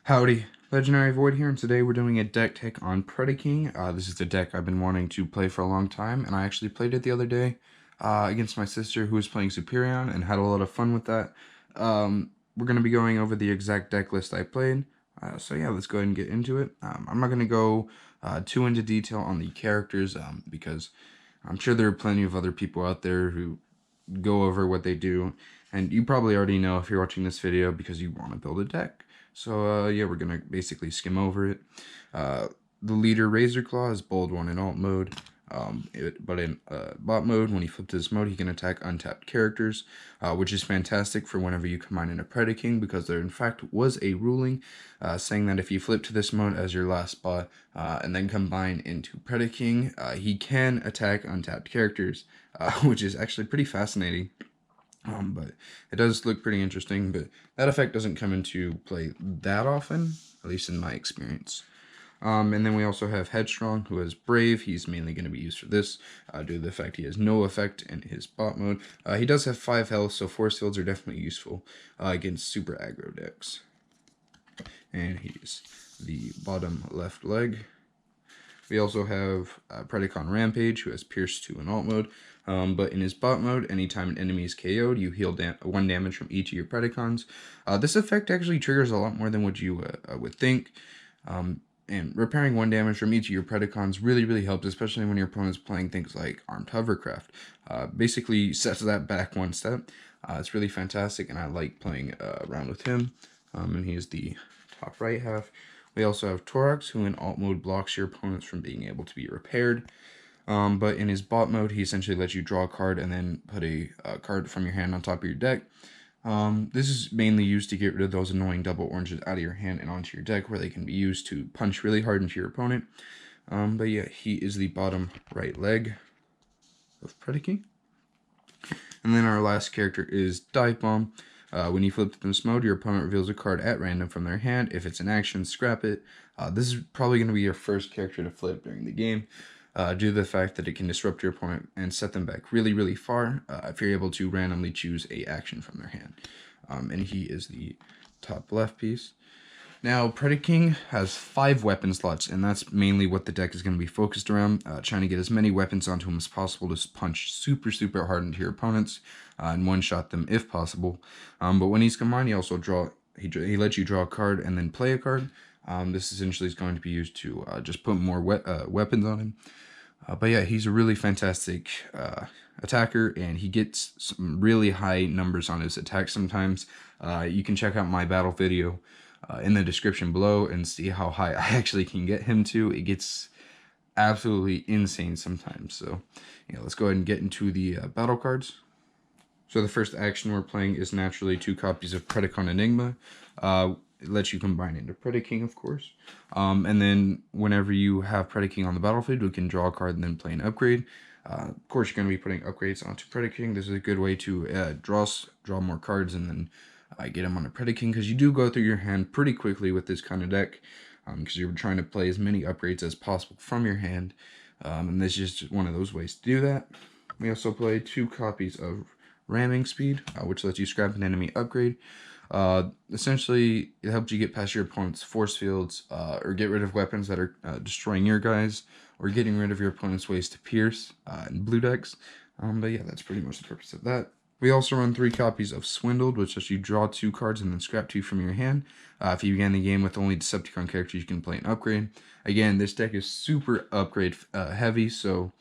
Howdy, Legendary Void here, and today we're doing a deck take on Predaking. This is a deck I've been wanting to play for a long time, and I actually played it the other day against my sister who was playing Superion and had a lot of fun with that. We're going to be going over the exact deck list I played, so yeah, let's go ahead and get into it. I'm not going to go too into detail on the characters because I'm sure there are plenty of other people out there who go over what they do, and you probably already know if you're watching this video because you want to build a deck. So yeah, we're gonna basically skim over it. The leader Razorclaw is bold 1 in alt mode, but in bot mode, when he flips this mode, he can attack untapped characters, which is fantastic for whenever you combine in a Predaking, because there in fact was a ruling saying that if you flip to this mode as your last bot and then combine into Predaking, he can attack untapped characters, which is actually pretty fascinating. But it does look pretty interesting, but that effect doesn't come into play that often, at least in my experience. And then we also have Headstrong, who is Brave. He's mainly going to be used for this, due to the fact he has no effect in his bot mode. He does have 5 health, so Force Fields are definitely useful against super aggro decks. And he's the bottom left leg. We also have Predaking Rampage, who has Pierce 2 in alt mode. But in his bot mode, anytime an enemy is KO'd, you heal 1 damage from each of your Predakons. This effect actually triggers a lot more than what you would think. And repairing 1 damage from each of your Predakons really helps, especially when your opponent's playing things like Armed Hovercraft. Basically sets that back 1 step. It's really fantastic, and I like playing around with him. And he is the top right half. We also have Torax, who in alt mode blocks your opponents from being able to be repaired. But in his bot mode, he essentially lets you draw a card and then put a card from your hand on top of your deck. This is mainly used to get rid of those annoying double oranges out of your hand and onto your deck, where they can be used to punch really hard into your opponent. But yeah, he is the bottom right leg of Predaking. And then our last character is Dive Bomb. When you flip to this mode, your opponent reveals a card at random from their hand. If it's an action, scrap it. This is probably going to be your first character to flip during the game, due to the fact that it can disrupt your opponent and set them back really far if you're able to randomly choose a action from their hand. And he is the top left piece. Now, Predaking has 5 weapon slots, and that's mainly what the deck is going to be focused around, trying to get as many weapons onto him as possible to punch super hard into your opponents and one-shot them if possible. But when he's combined, he also he lets you draw a card and then play a card. This essentially is going to be used to just put more weapons on him. But yeah, he's a really fantastic attacker, and he gets some really high numbers on his attack sometimes. You can check out my battle video in the description below and see how high I actually can get him to. It gets absolutely insane sometimes. So yeah, let's go ahead and get into the battle cards. So the first action we're playing is naturally 2 copies of Predaking Enigma. It lets you combine into Predaking, of course. And then whenever you have Predaking on the battlefield, you can draw a card and then play an upgrade. Of course, you're going to be putting upgrades onto Predaking. This is a good way to draw more cards and then get them on a Predaking, because you do go through your hand pretty quickly with this kind of deck, because you're trying to play as many upgrades as possible from your hand. And this is just one of those ways to do that. We also play 2 copies of Ramming Speed, which lets you scrap an enemy upgrade. Essentially, it helps you get past your opponent's force fields, or get rid of weapons that are destroying your guys, or getting rid of your opponent's ways to pierce in blue decks. But yeah, that's pretty much the purpose of that. We also run 3 copies of Swindled, which lets you draw 2 cards and then scrap 2 from your hand. If you began the game with only Decepticon characters, you can play an upgrade. Again, this deck is super upgrade heavy, so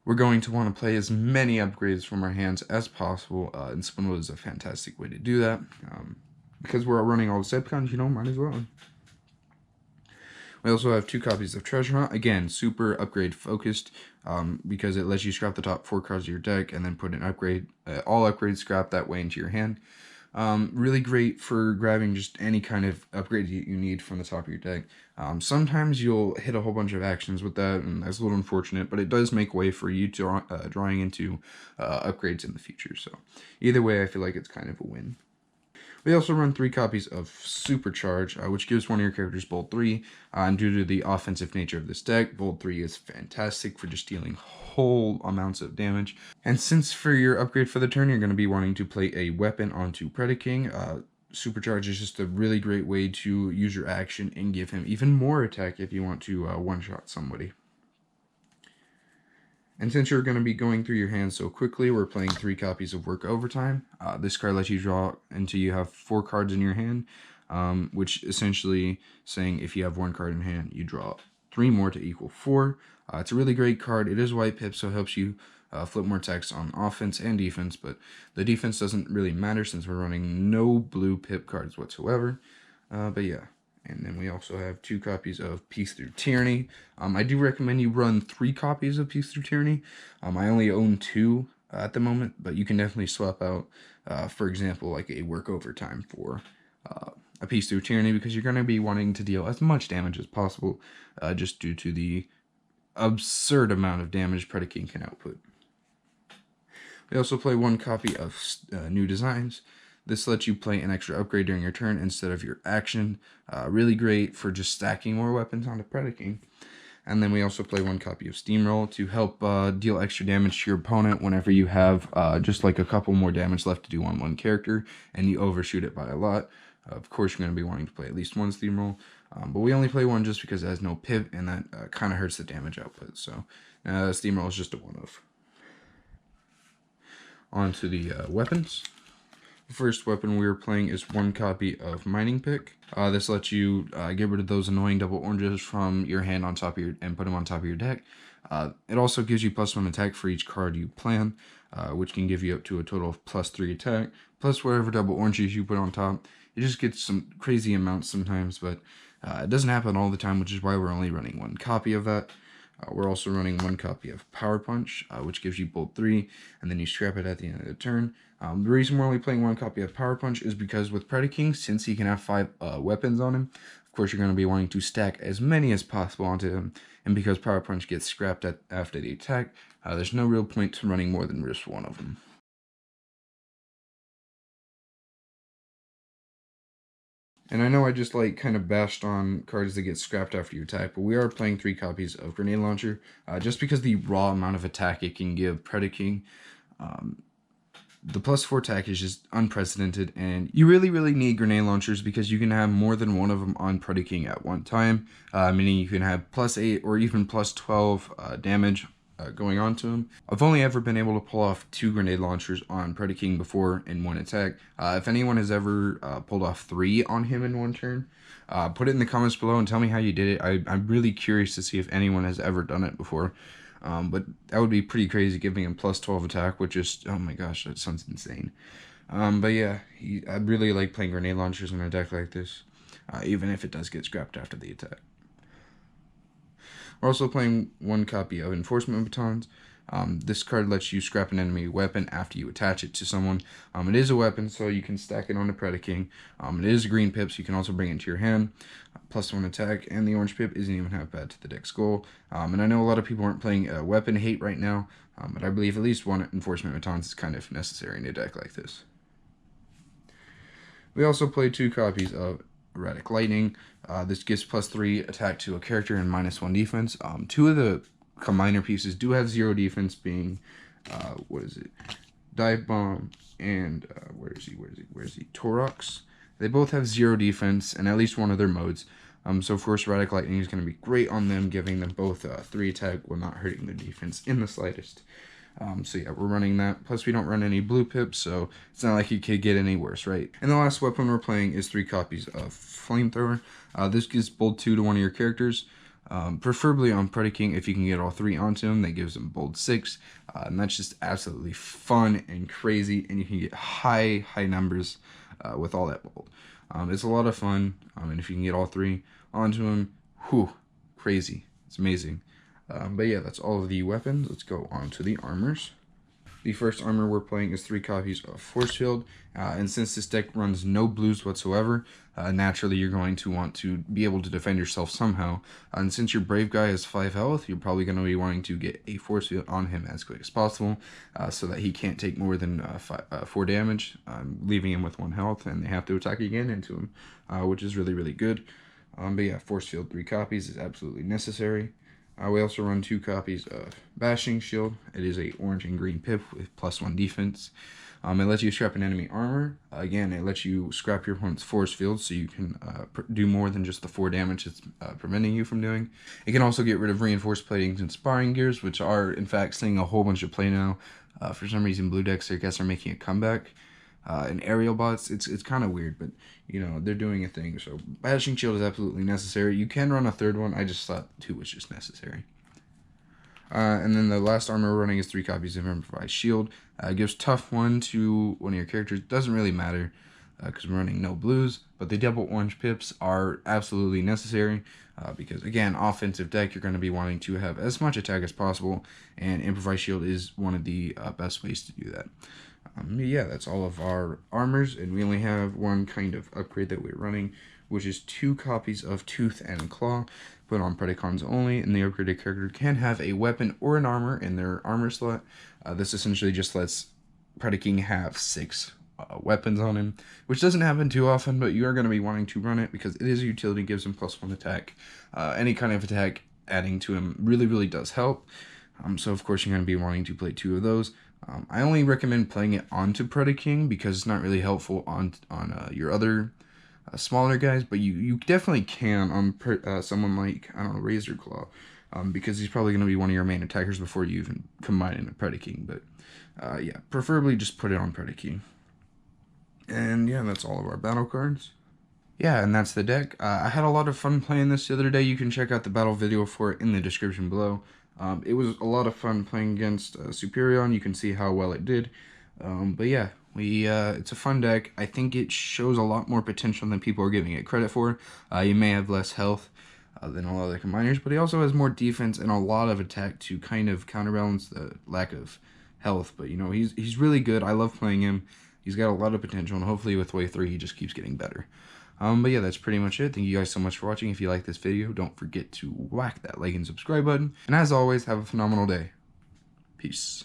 we're going to want to play as many upgrades from our hands as possible, and Swindled is a fantastic way to do that. Because we're running all the Decepticons, might as well. We also have 2 copies of Treasure Hunt. Again, super upgrade focused, because it lets you scrap the top 4 cards of your deck and then put an upgrade, all upgrades scrap that way into your hand. Really great for grabbing just any kind of upgrade you need from the top of your deck. Sometimes you'll hit a whole bunch of actions with that, and that's a little unfortunate, but it does make way for you to drawing into upgrades in the future. So either way, I feel like it's kind of a win. We also run 3 copies of Supercharge, which gives one of your characters Bolt 3, and due to the offensive nature of this deck, Bolt 3 is fantastic for just dealing whole amounts of damage. And since for your upgrade for the turn, you're going to be wanting to play a weapon onto Predaking, Supercharge is just a really great way to use your action and give him even more attack if you want to one-shot somebody. And since you're going to be going through your hands so quickly, we're playing 3 copies of Work Overtime. This card lets you draw until you have 4 cards in your hand, which essentially saying if you have 1 card in hand, you draw 3 more to equal 4. It's a really great card. It is white pip, so it helps you flip more text on offense and defense, but the defense doesn't really matter since we're running no blue pip cards whatsoever. But yeah. And then we also have 2 copies of Peace Through Tyranny. I do recommend you run 3 copies of Peace Through Tyranny. I only own 2 at the moment, but you can definitely swap out, for example, like a Work Overtime for a Peace Through Tyranny, because you're going to be wanting to deal as much damage as possible, just due to the absurd amount of damage Predaking can output. We also play 1 copy of New Designs. This lets you play an extra upgrade during your turn instead of your action. Really great for just stacking more weapons onto Predaking. And then we also play 1 copy of Steamroll to help deal extra damage to your opponent whenever you have just like a couple more damage left to do on 1 character and you overshoot it by a lot. Of course, you're going to be wanting to play at least 1 Steamroll, but we only play 1 just because it has no pip, and that kind of hurts the damage output. So Steamroll is just a one-off. On to the weapons. The first weapon we are playing is 1 copy of Mining Pick. This lets you get rid of those annoying double oranges from your hand on top of your and put them on top of your deck. It also gives you +1 attack for each card you plan, which can give you up to a total of +3 attack, plus whatever double oranges you put on top. It just gets some crazy amounts sometimes, but it doesn't happen all the time, which is why we're only running 1 copy of that. We're also running 1 copy of Power Punch, which gives you Bolt 3, and then you scrap it at the end of the turn. The reason we're only playing 1 copy of Power Punch is because with Predaking, since he can have 5 weapons on him, of course you're going to be wanting to stack as many as possible onto him, and because Power Punch gets scrapped after the attack, there's no real point to running more than just 1 of them. And I know I just like kind of bashed on cards that get scrapped after you attack, but we are playing 3 copies of Grenade Launcher, just because the raw amount of attack it can give Predaking. The +4 attack is just unprecedented, and you really need grenade launchers because you can have more than 1 of them on Predaking at one time, meaning you can have +8 or even +12 damage going on to him. I've only ever been able to pull off 2 grenade launchers on Predaking before in 1 attack. If anyone has ever pulled off 3 on him in 1 turn, put it in the comments below and tell me how you did it. I'm really curious to see if anyone has ever done it before. But that would be pretty crazy, giving him +12 attack, which is, oh my gosh, that sounds insane. But yeah, I really like playing grenade launchers in a deck like this, even if it does get scrapped after the attack. We're also playing 1 copy of Enforcement Batons. This card lets you scrap an enemy weapon after you attach it to someone. It is a weapon, so you can stack it on the Predaking. It is a green pip, so you can also bring it into your hand. +1 attack, and the orange pip isn't even half bad to the deck's goal. And I know a lot of people aren't playing weapon hate right now, but I believe at least 1 Enforcement Batons is kind of necessary in a deck like this. We also play 2 copies of Erratic Lightning. This gives +3 attack to a character and -1 defense. 2 of the minor pieces do have 0 defense, being what is it, Dive Bomb and where is he Torox. They both have 0 defense and at least 1 of their modes, so of course Erratic Lightning is going to be great on them, giving them both 3 attack while not hurting their defense in the slightest. So yeah, we're running that. Plus we don't run any blue pips, so it's not like it could get any worse, right? And the last weapon we're playing is 3 copies of Flamethrower. This gives Bolt 2 to one of your characters, preferably on Predaking. If you can get all 3 onto him, that gives him Bolt 6, and that's just absolutely fun and crazy, and you can get high numbers with all that Bolt. It's a lot of fun, and if you can get all 3 onto him, whew, crazy. It's amazing. But yeah, that's all of the weapons. Let's go on to the armors. The first armor we're playing is 3 copies of Force Field, and since this deck runs no blues whatsoever, naturally you're going to want to be able to defend yourself somehow, and since your Brave guy has 5 health, you're probably going to be wanting to get a Force Field on him as quick as possible, so that he can't take more than 4 damage, leaving him with 1 health, and they have to attack again into him, which is really good. But yeah, Force Field 3 copies is absolutely necessary. We also run 2 copies of Bashing Shield. It is a orange and green pip with +1 defense. It lets you scrap an enemy armor. Again, it lets you scrap your opponent's force field, so you can do more than just the 4 damage it's preventing you from doing. It can also get rid of reinforced platings and sparring gears, which are in fact seeing a whole bunch of play now. For some reason, blue decks, I guess, are making a comeback. And aerial bots, it's kind of weird, but you know, they're doing a thing. So Bashing Shield is absolutely necessary. You can run a 3rd one. I just thought 2 was just necessary. And then the last armor we're running is 3 copies of Improvised Shield. It gives tough 1 to one of your characters. Doesn't really matter because we're running no blues, but the double orange pips are absolutely necessary because, again, offensive deck, you're going to be wanting to have as much attack as possible, and Improvised Shield is one of the best ways to do that. Yeah, that's all of our armors, and we only have one kind of upgrade that we're running, which is 2 copies of Tooth and Claw, put on Predacons only, and the upgraded character can have a weapon or an armor in their armor slot. This essentially just lets Predaking have 6 weapons on him, which doesn't happen too often, but you are going to be wanting to run it because it is a utility, gives him +1 attack. Any kind of attack adding to him really does help. So of course you're going to be wanting to play 2 of those. I only recommend playing it onto Predaking because it's not really helpful on your other smaller guys, but you definitely can on someone like, I don't know, Razor Claw, because he's probably going to be one of your main attackers before you even combine into Predaking. But yeah, preferably just put it on Predaking. And yeah, that's all of our battle cards. Yeah, and that's the deck. I had a lot of fun playing this the other day. You can check out the battle video for it in the description below. It was a lot of fun playing against Superion. You can see how well it did. But yeah, it's a fun deck. I think it shows a lot more potential than people are giving it credit for. You may have less health than a lot of the combiners, but he also has more defense and a lot of attack to kind of counterbalance the lack of health. But you know, he's really good. I love playing him. He's got a lot of potential, and hopefully with Wave 3 he just keeps getting better. But yeah, that's pretty much it. Thank you guys so much for watching. If you like this video, don't forget to whack that like and subscribe button. And as always, have a phenomenal day. Peace.